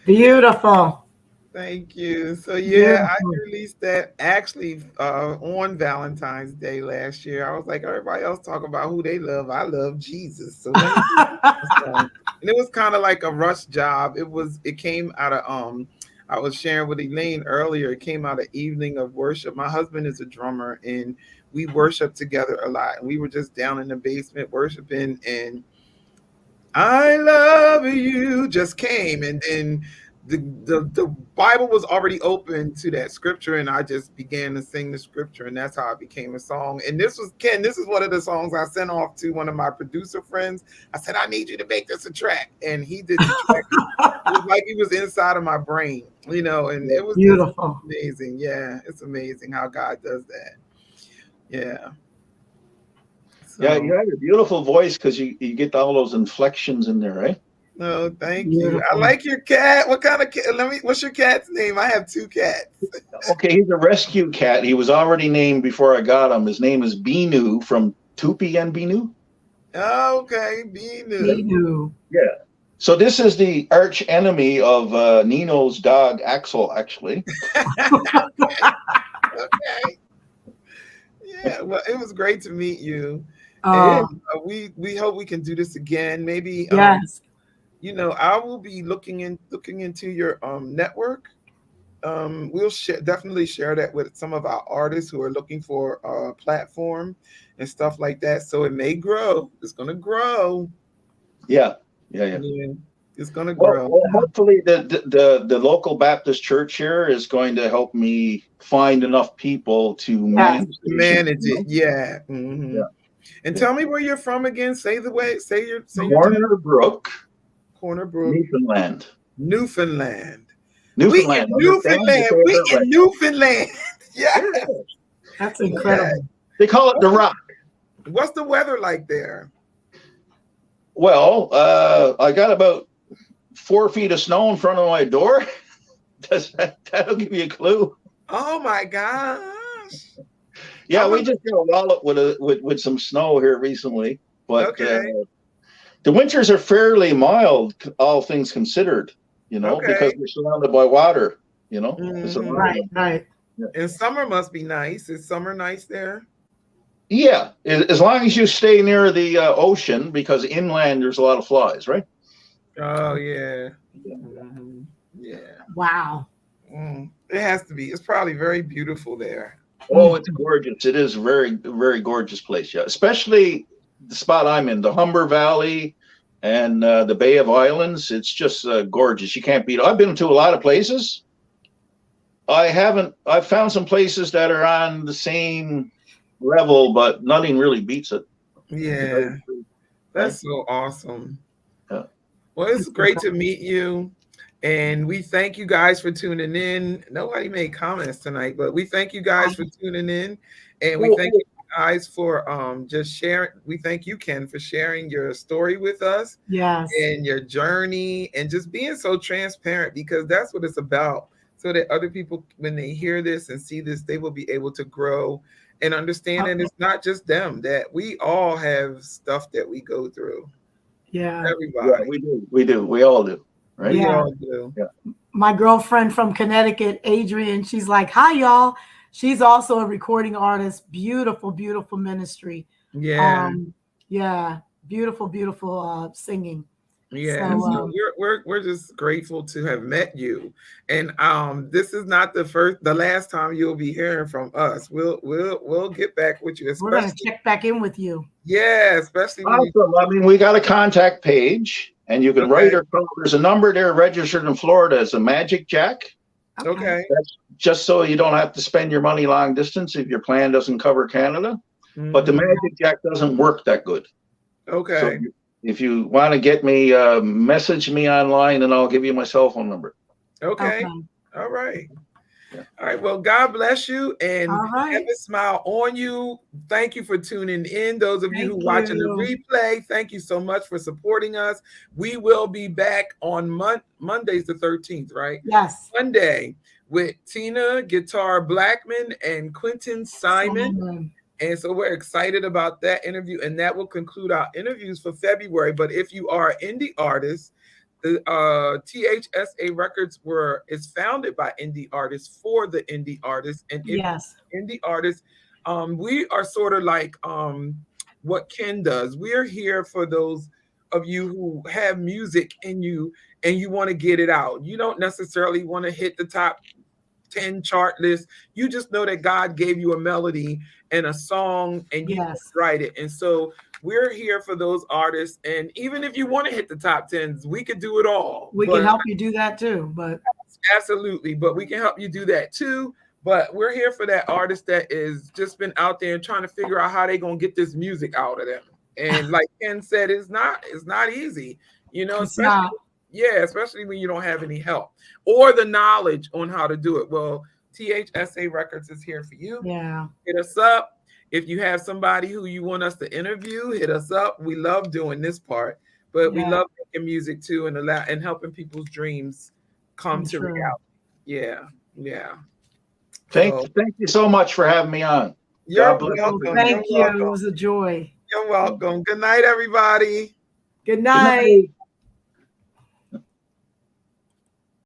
Beautiful. Thank you. So yeah, I Beautiful. released that actually on Valentine's Day last year. I was like, everybody else talk about who they love. I love Jesus. So let me do a song. And it was kind of like a rush job. It came out of I was sharing with Elaine earlier. It came out of evening of worship. My husband is a drummer and we worship together a lot. And we were just down in the basement worshiping, and I love you just came, and then the Bible was already open to that scripture, and I just began to sing the scripture, and that's how it became a song. And this was Ken. This is one of the songs I sent off to one of my producer friends. I said, I need you to make this a track, and he did the track. It was like he was inside of my brain, and it was just Beautiful. amazing. Yeah, it's amazing how God does that. Yeah. Yeah, So. you have a beautiful voice because you get all those inflections in there, right? No, thank you. I Beautiful. like your cat. What kind of cat? What's your cat's name? I have 2 cats. Okay, he's a rescue cat. He was already named before I got him. His name is Binu from Tupi and Binu. Oh, okay, Me Binu. too. Yeah. So this is the arch enemy of Nino's dog, Axel, actually. Okay. Yeah. Well, it was great to meet you, and Oh, we hope we can do this again. Maybe yes. I will be looking into your network. We'll definitely share that with some of our artists who are looking for a platform and stuff like that. So it may grow. It's gonna grow. Yeah, yeah. Yeah, it's gonna Well, grow. hopefully the local Baptist church here is going to help me find enough people to Yes. manage the station. Manage it. Yeah. Hmm. Yeah, And yeah. tell me where you're from again. Say the way. Say your town. Corner Brook, Corner Brook, Newfoundland. Newfoundland. We in Newfoundland, understand? Newfoundland. They say We it that in Newfoundland. Yeah. way. That's Yeah. incredible. They call it the Rock. What's the weather like there? Well, I got about 4 feet of snow in front of my door. That'll give you a clue. Oh my gosh. Yeah, I'm we a- just got a wallop with some snow here recently, but Okay. the winters are fairly mild, all things considered. Because Okay. we're surrounded by water. It's a Mhm. Right, right. yeah. And summer must be nice. Is summer nice there? Yeah, as long as you stay near the ocean, because inland there's a lot of flies, right? Oh yeah. Yeah. Mhm. Yeah. Wow. It has to be. It's probably very beautiful there. Oh, it's gorgeous. It is very, very gorgeous place. Yeah, especially the spot I'm in, the Humber Valley and the Bay of Islands. It's just gorgeous. You can't beat it. I've been to a lot of places. I've found some places that are on the same level, but nothing really beats it. Yeah. That's so awesome. Yeah. Well, it's great to meet you. And we thank you guys for tuning in. Nobody made comments tonight, but we thank you guys for tuning in. And we thank you guys for just sharing. We thank you, Ken, for sharing your story with us. Yes. And your journey and just being so transparent, because that's what it's about. So that other people, when they hear this and see this, they will be able to grow and understand. And it's not just them, that we all have stuff that we go through. Yeah. Everybody. Yeah, we do. We do. We all do. Right? We Yeah. all do. Yeah. My girlfriend from Connecticut, Adrian, she's like, hi, y'all. She's also a recording artist. Beautiful, beautiful ministry. Yeah. Yeah. Beautiful, beautiful singing. Yeah, so we're just grateful to have met you, and this is not the last time you'll be hearing from us. We'll get back with you. We're gonna check back in with you. Yeah, especially when awesome. I mean, we got a contact page, and you can write or call. There's a number there registered in Florida as a Magic Jack. Okay. That's just so you don't have to spend your money long distance if your plan doesn't cover Canada. But the Magic Jack doesn't work that good. Okay. So if you want to get me, message me online, and I'll give you my cell phone number. Okay. All right. Yeah. All right. Well, God bless you and have a smile on you. Thank you for tuning in. Those of you who are watching the replay, thank you so much for supporting us. We will be back on Monday's the 13th, right? Yes. Monday with Tina Guitar Blackman and Quentin Simon. And so we're excited about that interview, and that will conclude our interviews for February. But if you are an indie artist, The T.H.S.A. Records is founded by indie artists for the indie artists. And if Yes. indie artists, we are sort of like what Ken does. We're here for those of you who have music in you and you want to get it out. You don't necessarily want to hit the top 10 chart list. You just know that God gave you a melody and a song and you Yes. write it. And so we're here for those artists. And even if you want to hit the top 10s, we could do it all. We can help you do that too. But absolutely. But we can help you do that too. But we're here for that artist that is just been out there and trying to figure out how they're gonna get this music out of them. And like Ken said, it's not easy, you know, especially when you don't have any help or the knowledge on how to do it. Well, T.H.S.A. Records is here for you. Yeah. Hit us up. If you have somebody who you want us to interview, hit us up. We love doing this part, but we love making music too and helping people's dreams come to reality. Yeah. Thank you so much for having me on. You're welcome. Thank you. It was a joy. You're welcome. Good night, everybody. Good night.